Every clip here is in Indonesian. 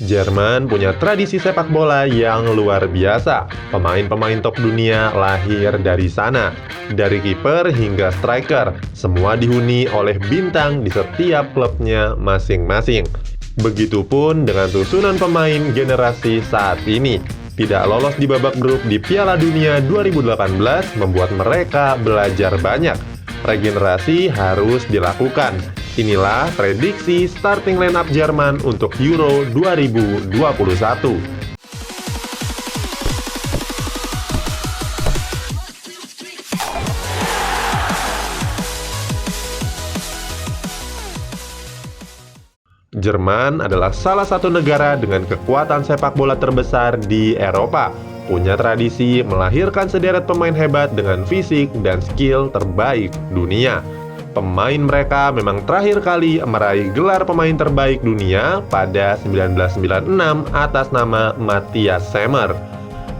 Jerman punya tradisi sepak bola yang luar biasa. Pemain-pemain top dunia lahir dari sana. Dari kiper hingga striker, semua dihuni oleh bintang di setiap klubnya masing-masing. Begitupun dengan susunan pemain generasi saat ini. Tidak lolos di babak grup di Piala Dunia 2018 membuat mereka belajar banyak. Regenerasi harus dilakukan. Inilah prediksi starting lineup Jerman untuk Euro 2021. Jerman adalah salah satu negara dengan kekuatan sepak bola terbesar di Eropa. Punya tradisi melahirkan sederet pemain hebat dengan fisik dan skill terbaik dunia. Pemain mereka memang terakhir kali meraih gelar pemain terbaik dunia pada 1996 atas nama Matthias Sammer.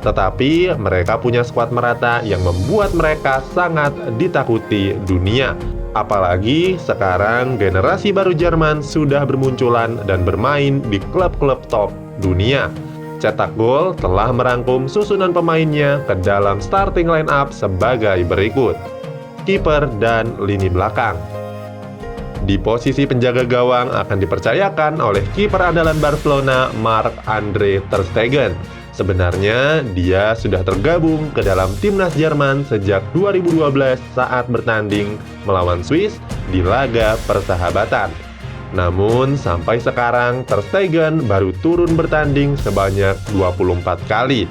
Tetapi mereka punya skuad merata yang membuat mereka sangat ditakuti dunia. Apalagi sekarang generasi baru Jerman sudah bermunculan dan bermain di klub-klub top dunia. Cetak Gol telah merangkum susunan pemainnya ke dalam starting line up sebagai berikut. Kiper dan lini belakang. Di posisi penjaga gawang akan dipercayakan oleh kiper andalan Barcelona Marc-Andre ter Stegen. Sebenarnya dia sudah tergabung ke dalam timnas Jerman sejak 2012 saat bertanding melawan Swiss di laga persahabatan. Namun sampai sekarang ter Stegen baru turun bertanding sebanyak 24 kali.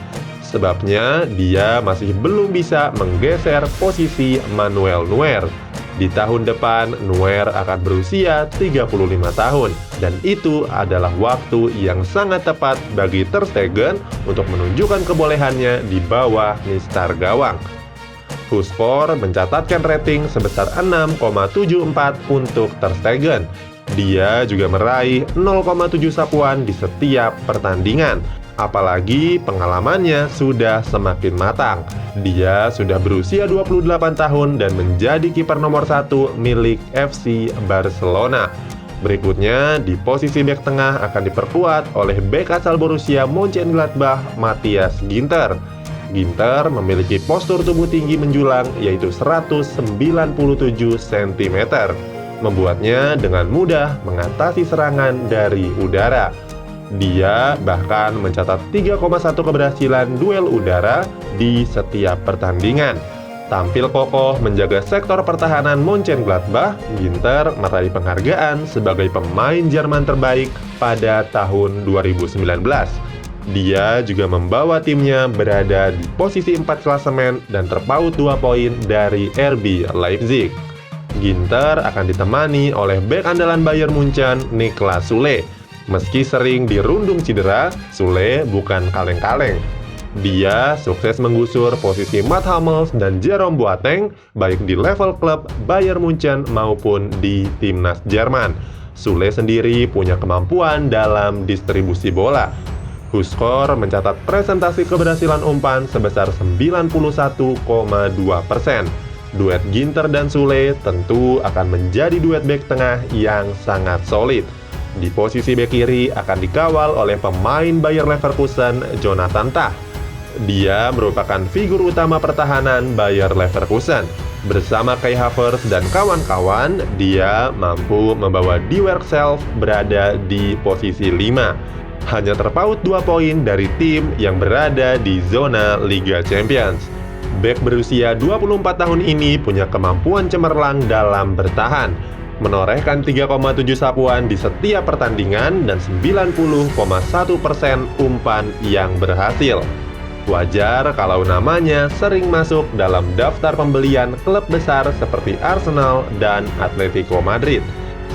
Sebabnya dia masih belum bisa menggeser posisi Manuel Neuer. Di tahun depan, Neuer akan berusia 35 tahun. Dan itu adalah waktu yang sangat tepat bagi ter Stegen untuk menunjukkan kebolehannya di bawah mistar gawang. Huskor mencatatkan rating sebesar 6,74 untuk ter Stegen. Dia juga meraih 0,7 sapuan di setiap pertandingan. Apalagi pengalamannya sudah semakin matang. Dia sudah berusia 28 tahun dan menjadi kiper nomor 1 milik FC Barcelona. Berikutnya, di posisi bek tengah akan diperkuat oleh bek asal Borussia Mönchengladbach, Matthias Ginter. Ginter memiliki postur tubuh tinggi menjulang yaitu 197 cm. Membuatnya dengan mudah mengatasi serangan dari udara. Dia bahkan mencatat 3,1 keberhasilan duel udara di setiap pertandingan. Tampil kokoh menjaga sektor pertahanan Mönchengladbach, Ginter meraih penghargaan sebagai pemain Jerman terbaik pada tahun 2019. Dia juga membawa timnya berada di posisi 4 klasemen dan terpaut 2 poin dari RB Leipzig. Ginter akan ditemani oleh bek andalan Bayern Munchen, Niklas Süle. Meski sering dirundung cedera, Süle bukan kaleng-kaleng. Dia sukses menggusur posisi Mats Hummels dan Jerome Boateng baik di level klub Bayern Munchen maupun di timnas Jerman. Süle sendiri punya kemampuan dalam distribusi bola. Huskor mencatat presentasi keberhasilan umpan sebesar 91,2%. Duet Ginter dan Süle tentu akan menjadi duet bek tengah yang sangat solid. Di posisi bek kiri akan dikawal oleh pemain Bayer Leverkusen, Jonathan Tah. Dia merupakan figur utama pertahanan Bayer Leverkusen. Bersama Kai Havertz dan kawan-kawan, dia mampu membawa Die Werkself berada di posisi 5. Hanya terpaut 2 poin dari tim yang berada di zona Liga Champions. Bek berusia 24 tahun ini punya kemampuan cemerlang dalam bertahan. Menorehkan 3,7 sapuan di setiap pertandingan dan 90,1% umpan yang berhasil. Wajar kalau namanya sering masuk dalam daftar pembelian klub besar seperti Arsenal dan Atletico Madrid.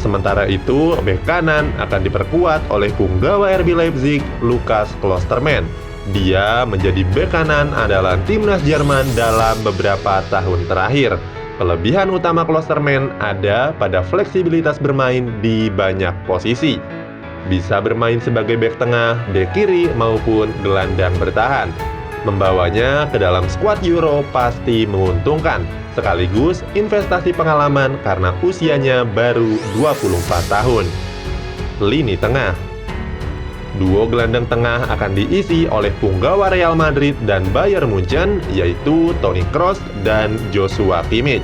Sementara itu, bek kanan akan diperkuat oleh punggawa RB Leipzig, Lukas Klostermann. Dia menjadi bek kanan andalan timnas Jerman dalam beberapa tahun terakhir. Kelebihan utama Klostermann ada pada fleksibilitas bermain di banyak posisi. Bisa bermain sebagai bek tengah, bek kiri, maupun gelandang bertahan. Membawanya ke dalam skuad Euro pasti menguntungkan, sekaligus investasi pengalaman karena usianya baru 24 tahun. Lini tengah. Duo gelandang tengah akan diisi oleh punggawa Real Madrid dan Bayern Munchen, yaitu Toni Kroos dan Joshua Kimmich.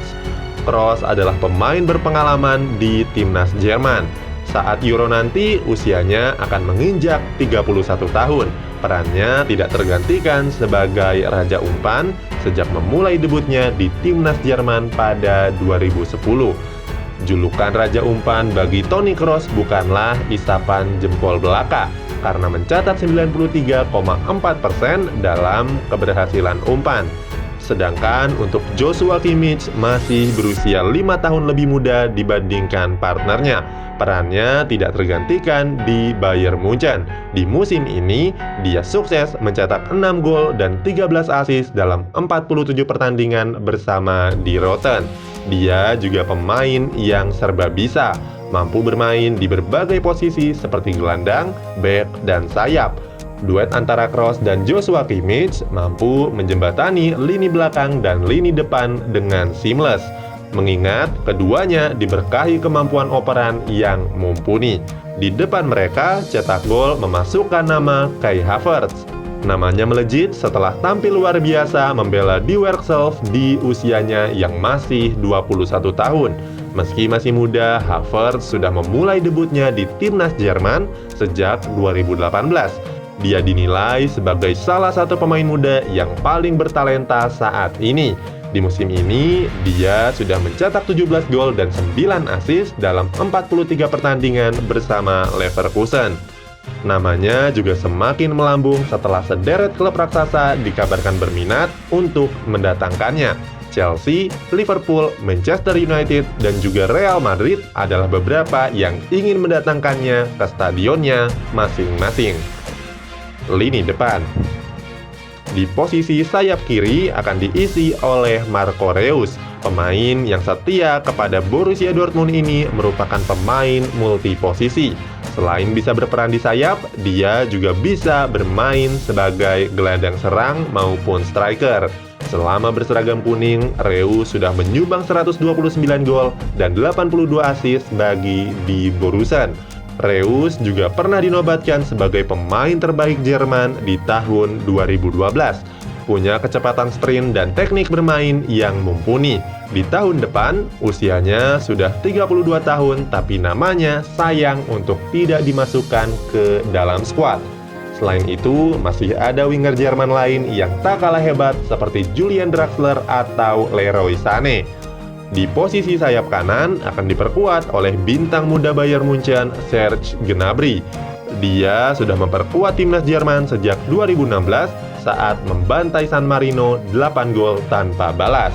Kroos adalah pemain berpengalaman di timnas Jerman. Saat Euro nanti, usianya akan menginjak 31 tahun. Perannya tidak tergantikan sebagai Raja Umpan sejak memulai debutnya di timnas Jerman pada 2010. Julukan Raja Umpan bagi Toni Kroos bukanlah isapan jempol belaka, karena mencatat 93,4% dalam keberhasilan umpan. Sedangkan untuk Joshua Kimmich masih berusia 5 tahun lebih muda dibandingkan partnernya. Perannya tidak tergantikan di Bayern Munchen. Di musim ini, dia sukses mencetak 6 gol dan 13 assist dalam 47 pertandingan bersama Die Roten. Dia juga pemain yang serba bisa, mampu bermain di berbagai posisi seperti gelandang, bek, dan sayap. Duet antara Kroos dan Joshua Kimmich mampu menjembatani lini belakang dan lini depan dengan seamless, mengingat keduanya diberkahi kemampuan operan yang mumpuni. Di depan mereka, cetak gol memasukkan nama Kai Havertz. Namanya melejit setelah tampil luar biasa membela Die Werkself di usianya yang masih 21 tahun. Meski masih muda, Havertz sudah memulai debutnya di timnas Jerman sejak 2018. Dia dinilai sebagai salah satu pemain muda yang paling bertalenta saat ini. Di musim ini, dia sudah mencetak 17 gol dan 9 assist dalam 43 pertandingan bersama Leverkusen. Namanya juga semakin melambung setelah sederet klub raksasa dikabarkan berminat untuk mendatangkannya. Chelsea, Liverpool, Manchester United, dan juga Real Madrid adalah beberapa yang ingin mendatangkannya ke stadionnya masing-masing. Lini depan. Di posisi sayap kiri akan diisi oleh Marco Reus. Pemain yang setia kepada Borussia Dortmund ini merupakan pemain multiposisi. Selain bisa berperan di sayap, dia juga bisa bermain sebagai gelandang serang maupun striker. Selama berseragam kuning, Reus sudah menyumbang 129 gol dan 82 assist bagi Die Borussen. Reus juga pernah dinobatkan sebagai pemain terbaik Jerman di tahun 2012. Punya kecepatan sprint dan teknik bermain yang mumpuni. Di tahun depan, usianya sudah 32 tahun, tapi namanya sayang untuk tidak dimasukkan ke dalam skuad. Selain itu, masih ada winger Jerman lain yang tak kalah hebat seperti Julian Draxler atau Leroy Sané. Di posisi sayap kanan akan diperkuat oleh bintang muda Bayern Munchen, Serge Gnabry. Dia sudah memperkuat timnas Jerman sejak 2016 saat membantai San Marino 8 gol tanpa balas.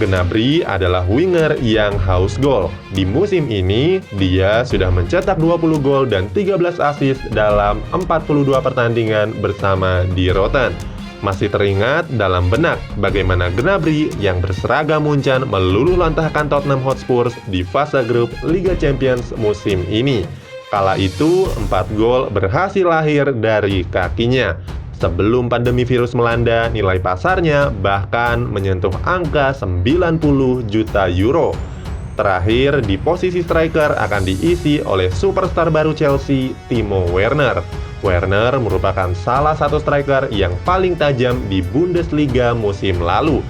Gnabry adalah winger yang haus gol. Di musim ini, dia sudah mencetak 20 gol dan 13 assist dalam 42 pertandingan bersama Die Roten. Masih teringat dalam benak bagaimana Gnabry yang berseragam Munchen meluluh lantahkan Tottenham Hotspur di fase grup Liga Champions musim ini. Kala itu, 4 gol berhasil lahir dari kakinya. Sebelum pandemi virus melanda, nilai pasarnya bahkan menyentuh angka 90 juta euro. Terakhir, di posisi striker akan diisi oleh superstar baru Chelsea, Timo Werner. Werner merupakan salah satu striker yang paling tajam di Bundesliga musim lalu.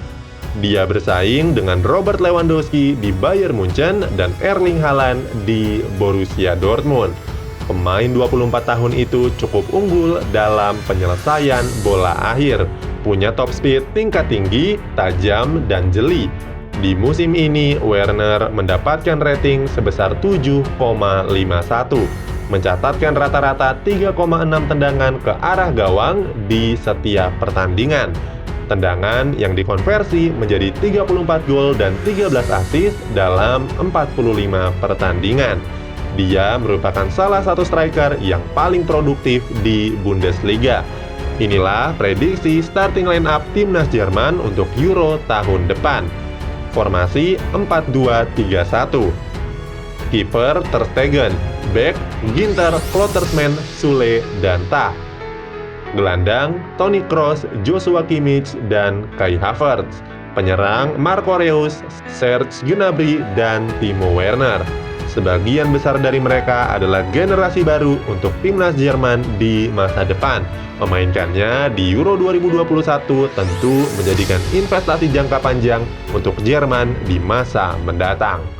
Dia bersaing dengan Robert Lewandowski di Bayern Munchen dan Erling Haaland di Borussia Dortmund. Pemain 24 tahun itu cukup unggul dalam penyelesaian bola akhir, punya top speed tingkat tinggi, tajam, dan jeli. Di musim ini, Werner mendapatkan rating sebesar 7,51, mencatatkan rata-rata 3,6 tendangan ke arah gawang di setiap pertandingan. Tendangan yang dikonversi menjadi 34 gol dan 13 assist dalam 45 pertandingan. Dia merupakan salah satu striker yang paling produktif di Bundesliga. Inilah prediksi starting line-up timnas Jerman untuk Euro tahun depan. Formasi 4-2-3-1. Kiper Ter Stegen, bek Ginter, Klottersman, Sule, dan Tah. Gelandang Toni Kroos, Joshua Kimmich, dan Kai Havertz. Penyerang Marco Reus, Serge Gnabry, dan Timo Werner. sebagian besar dari mereka adalah generasi baru untuk timnas Jerman di masa depan. Memainkannya di Euro 2021 tentu menjadikan investasi jangka panjang untuk Jerman di masa mendatang.